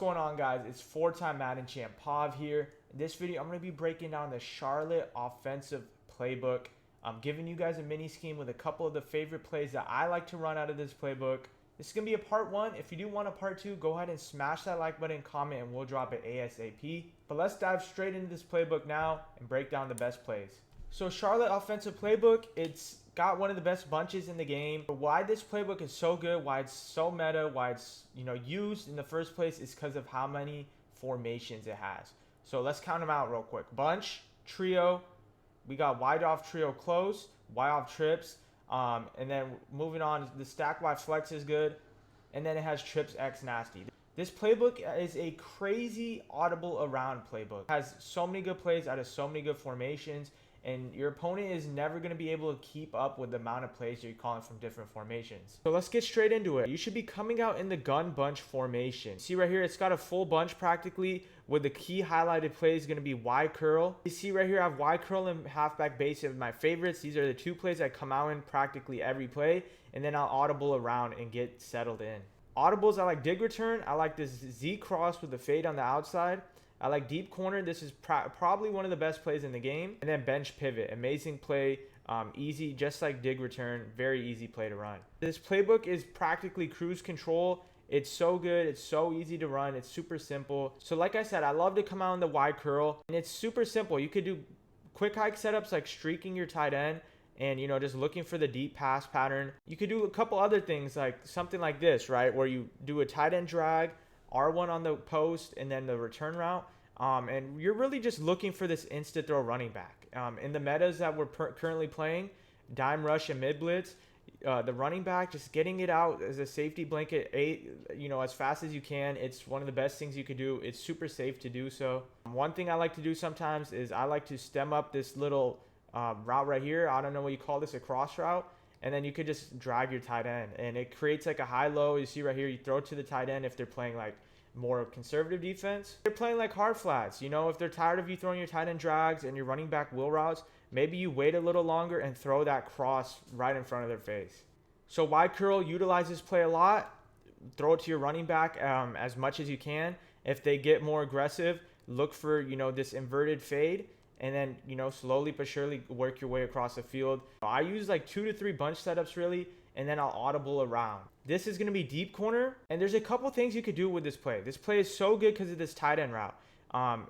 What's going on, guys? It's four-time Madden champ Pav here. In this video, I'm going to be breaking down the Charlotte offensive playbook. I'm giving you guys a mini scheme with a couple of the favorite plays that I like to run out of this playbook. This is going to be a part one. If you do want a part two, go ahead and smash that like button, comment, and we'll drop it ASAP. But let's dive straight into this playbook now and break down the best plays. So Charlotte offensive playbook, it's got one of the best bunches in the game. But why this playbook is so good, why it's so meta, why it's used in the first place is because of how many formations it has. So let's count them out real quick. Bunch, trio, we got wide off trio close, wide off trips, and then moving on, the stack wide flex is good, and then it has trips X nasty. This playbook is a crazy audible around playbook. It has so many good plays out of so many good formations, and your opponent is never going to be able to keep up with the amount of plays you're calling from different formations. So let's get straight into it. You should be coming out in the gun bunch formation. See right here, it's got a full bunch practically, with the key highlighted plays going to be Y curl. You see right here, I have Y curl and halfback base of my favorites. These are the two plays I come out in practically every play, and then I'll audible around and get settled in. Audibles, I like dig return. I like this Z cross with the fade on the outside. I like deep corner. This is probably one of the best plays in the game. And then bench pivot. Amazing play. Easy, just like dig return. Very easy play to run. This playbook is practically cruise control. It's so good. It's so easy to run. It's super simple. So like I said, I love to come out in the Y curl. And it's super simple. You could do quick hike setups like streaking your tight end and, just looking for the deep pass pattern. You could do a couple other things like something like this, right? Where you do a tight end drag, R1 on the post, and then the return route. And you're really just looking for this instant throw running back. In the metas that we're currently playing, dime rush and mid blitz, the running back, just getting it out as a safety blanket, as fast as you can. It's one of the best things you could do. It's super safe to do so. One thing I like to do sometimes is I like to stem up this little route right here. I don't know what you call this, a cross route. And then you could just drag your tight end, and it creates like a high-low. You see right here, you throw it to the tight end if they're playing like more conservative defense. They're playing like hard flats. If they're tired of you throwing your tight end drags and your running back wheel routes, maybe you wait a little longer and throw that cross right in front of their face. So wide curl, utilize this play a lot. Throw it to your running back as much as you can. If they get more aggressive, look for this inverted fade. And then, slowly but surely work your way across the field. I use like 2 to 3 bunch setups really, and then I'll audible around. This is going to be deep corner, and there's a couple things you could do with this play. This play is so good because of this tight end route.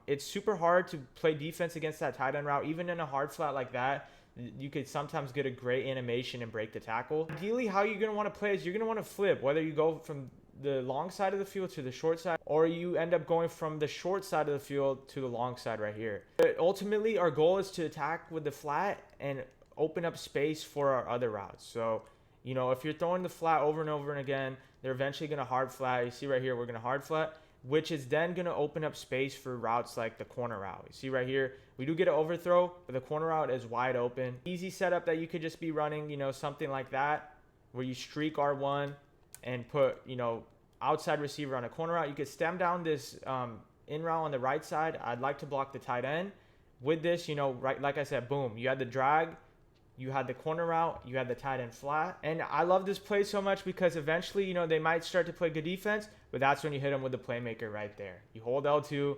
It's super hard to play defense against that tight end route. Even in a hard flat like that, you could sometimes get a great animation and break the tackle. Ideally, how you're going to want to play is you're going to want to flip, whether you go from the long side of the field to the short side, or you end up going from the short side of the field to the long side right here. But ultimately, our goal is to attack with the flat and open up space for our other routes. So, if you're throwing the flat over and over and again, they're eventually going to hard flat. You see right here, we're going to hard flat, which is then going to open up space for routes like the corner route. You see right here, we do get an overthrow, but the corner route is wide open. Easy setup that you could just be running, something like that, where you streak R1 and put, outside receiver on a corner route. You could stem down this in route on the right side. I'd like to block the tight end. With this, right, like I said, boom, you had the drag, you had the corner route, you had the tight end flat. And I love this play so much because eventually, they might start to play good defense, but that's when you hit them with the playmaker right there. You hold L2, you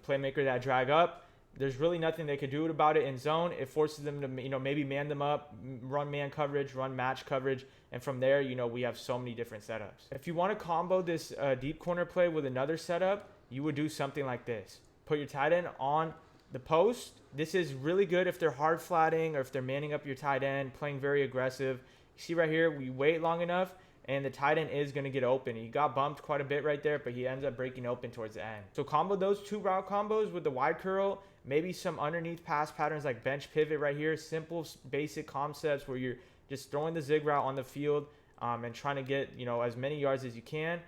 playmaker that drag up. There's really nothing they could do about it in zone. It forces them to, maybe man them up, run man coverage, run match coverage. And from there, we have so many different setups. If you want to combo this deep corner play with another setup, you would do something like this. Put your tight end on the post. This is really good if they're hard flatting or if they're manning up your tight end, playing very aggressive. You see right here, we wait long enough, and the tight end is going to get open. He got bumped quite a bit right there, but he ends up breaking open towards the end. So combo those two route combos with the wide curl, maybe some underneath pass patterns like bench pivot right here. Simple, basic concepts where you're just throwing the zig route on the field and trying to get, as many yards as you can.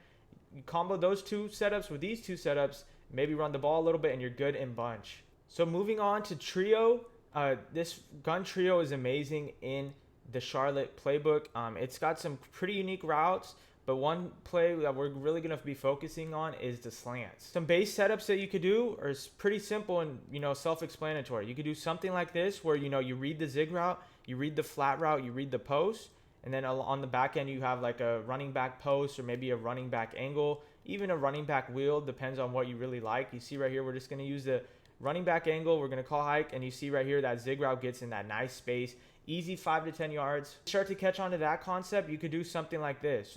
You combo those two setups with these two setups, maybe run the ball a little bit, and you're good in bunch. So moving on to trio, this gun trio is amazing in the Charlotte playbook. It's got some pretty unique routes, but one play that we're really going to be focusing on is the slants. Some base setups that you could do are pretty simple and, self-explanatory. You could do something like this where, you read the zig route, you read the flat route, you read the post, and then on the back end you have like a running back post or maybe a running back angle. even a running back wheel, depends on what you really like. You see right here, we're just going to use the running back angle. We're going to call hike, and you see right here that zig route gets in that nice space. Easy 5 to 10 yards. Start to catch on to that concept, you could do something like this,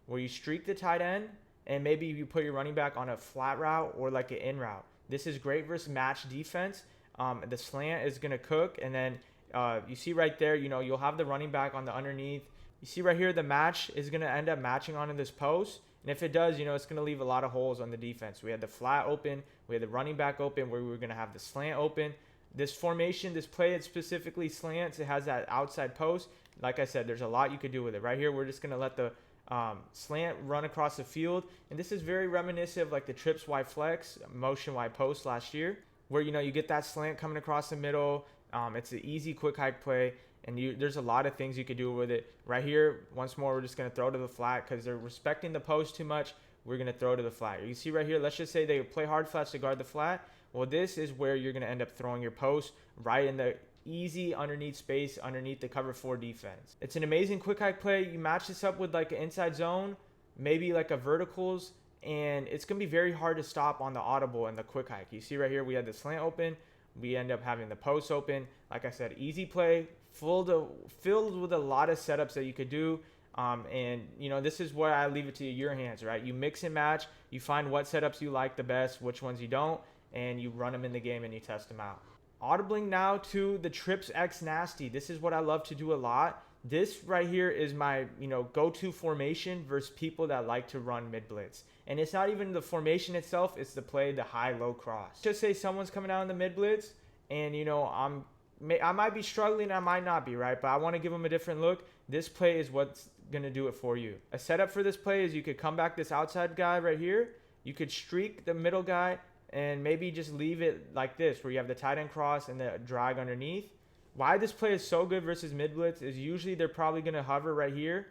where you streak the tight end, and maybe you put your running back on a flat route or like an in route. This is great versus match defense. The slant is going to cook, and then you see right there, you'll have the running back on the underneath. You see right here, the match is going to end up matching onto this post. And if it does, it's going to leave a lot of holes on the defense. We had the flat open. We had the running back open where we were going to have the slant open. This formation, this play, it specifically slants. It has that outside post. Like I said, there's a lot you could do with it. Right here, we're just going to let the slant run across the field. And this is very reminiscent of like the trips Y flex, motion Y post last year, where, you get that slant coming across the middle. It's an easy quick hike play. And there's a lot of things you could do with it. Right here, once more, we're just going to throw to the flat because they're respecting the post too much. We're going to throw to the flat. You see right here, let's just say they play hard flats to guard the flat. Well, this is where you're going to end up throwing your post right in the easy underneath space, underneath the cover 4 defense. It's an amazing quick hike play. You match this up with like an inside zone, maybe like a verticals, and it's going to be very hard to stop on the audible and the quick hike. You see right here, we had the slant open. We end up having the post open. Like I said, easy play, filled with a lot of setups that you could do. And this is where I leave it to your hands, right? You mix and match. You find what setups you like the best, which ones you don't, and you run them in the game and you test them out. Audibling now to the trips X nasty. This is what I love to do a lot. This right here is my go-to formation versus people that like to run mid blitz. And it's not even the formation itself, it's the play, the high-low cross. Just say someone's coming out in the mid blitz, and I might be struggling, I might not be, right? But I want to give them a different look. This play is what's going to do it for you. A setup for this play is you could come back this outside guy right here. You could streak the middle guy and maybe just leave it like this, where you have the tight end cross and the drag underneath. Why this play is so good versus mid blitz is usually they're probably going to hover right here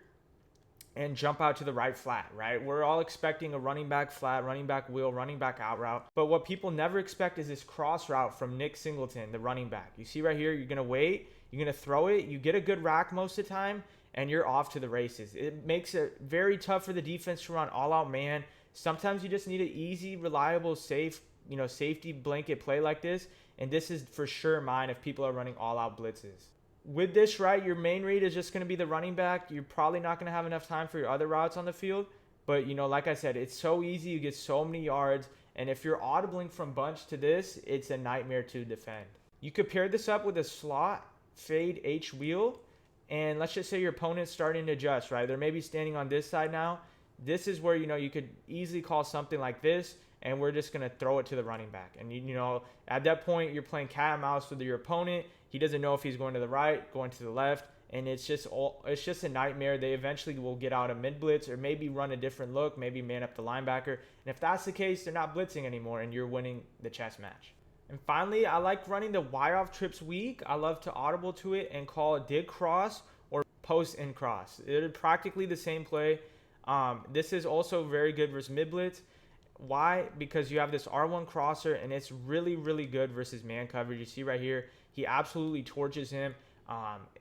and jump out to the right flat, right? We're all expecting a running back flat, running back wheel, running back out route. But what people never expect is this cross route from Nick Singleton, the running back. You see right here, you're going to wait, you're going to throw it, you get a good rack most of the time, and you're off to the races. It makes it very tough for the defense to run all out man. Sometimes you just need an easy, reliable, safe, safety blanket play like this. And this is for sure mine if people are running all out blitzes. With this, right, your main read is just going to be the running back. You're probably not going to have enough time for your other routes on the field. But, like I said, it's so easy. You get so many yards. And if you're audibling from bunch to this, it's a nightmare to defend. You could pair this up with a slot fade H wheel. And let's just say your opponent's starting to adjust, right? They're maybe standing on this side now. This is where, you could easily call something like this. And we're just going to throw it to the running back. And, at that point, you're playing cat and mouse with your opponent. He doesn't know if he's going to the right, going to the left. And it's just a nightmare. They eventually will get out a mid blitz or maybe run a different look, maybe man up the linebacker. And if that's the case, they're not blitzing anymore and you're winning the chess match. And finally, I like running the Y off trips weak. I love to audible to it and call it dig cross or post in cross. They're practically the same play. This is also very good versus mid blitz. Why? Because you have this R1 crosser, and it's really, really good versus man coverage. You see right here, he absolutely torches him.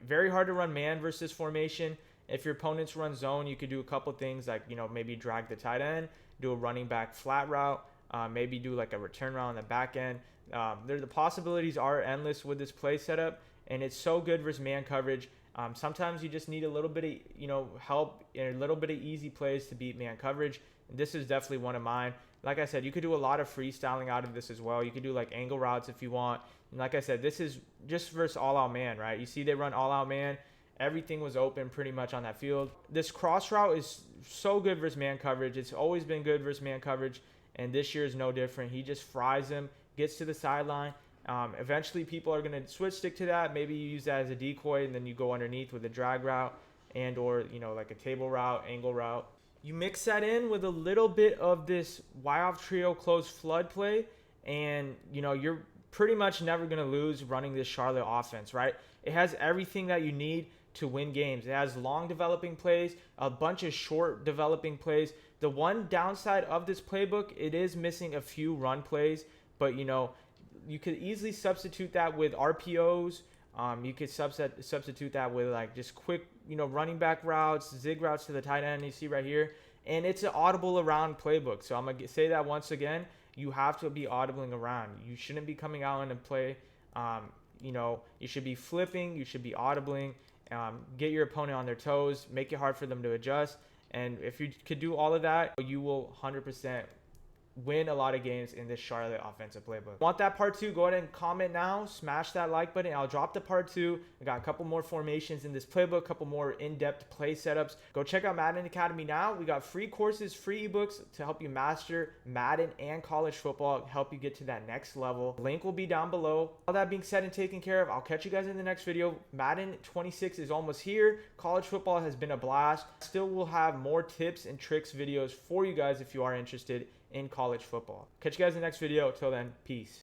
Very hard to run man versus formation. If your opponents run zone, you could do a couple things like, maybe drag the tight end, do a running back flat route, maybe do like a return route on the back end. The possibilities are endless with this play setup, and it's so good versus man coverage. Sometimes you just need a little bit of, help and a little bit of easy plays to beat man coverage. This is definitely one of mine. Like I said, you could do a lot of freestyling out of this as well. You could do like angle routes if you want. And like I said, this is just versus all-out man, right? You see they run all-out man. Everything was open pretty much on that field. This cross route is so good versus man coverage. It's always been good versus man coverage, and this year is no different. He just fries him, gets to the sideline. Eventually, people are going to switch stick to that. Maybe you use that as a decoy, and then you go underneath with a drag route and or, like a table route, angle route. You mix that in with a little bit of this Y-off trio close flood play, and, you're pretty much never going to lose running this Charlotte offense, right? It has everything that you need to win games. It has long developing plays, a bunch of short developing plays. The one downside of this playbook, it is missing a few run plays, but, you could easily substitute that with RPOs. You could substitute that with like just quick, running back routes, zig routes to the tight end you see right here. And it's an audible around playbook. So I'm going to say that once again. You have to be audibling around. You shouldn't be coming out and play. You should be flipping. You should be audibling. Get your opponent on their toes. Make it hard for them to adjust. And if you could do all of that, you will 100% win a lot of games in this Charlotte offensive playbook. Want that part 2? Go ahead and comment now. Smash that like button. I'll drop the part 2. I got a couple more formations in this playbook, a couple more in-depth play setups. Go check out Madden Academy now. We got free courses, free ebooks to help you master Madden and college football, help you get to that next level. Link will be down below. All that being said and taken care of, I'll catch you guys in the next video. Madden 26 is almost here. College football has been a blast. Still will have more tips and tricks videos for you guys if you are interested in college football. Catch you guys in the next video. Till then, peace.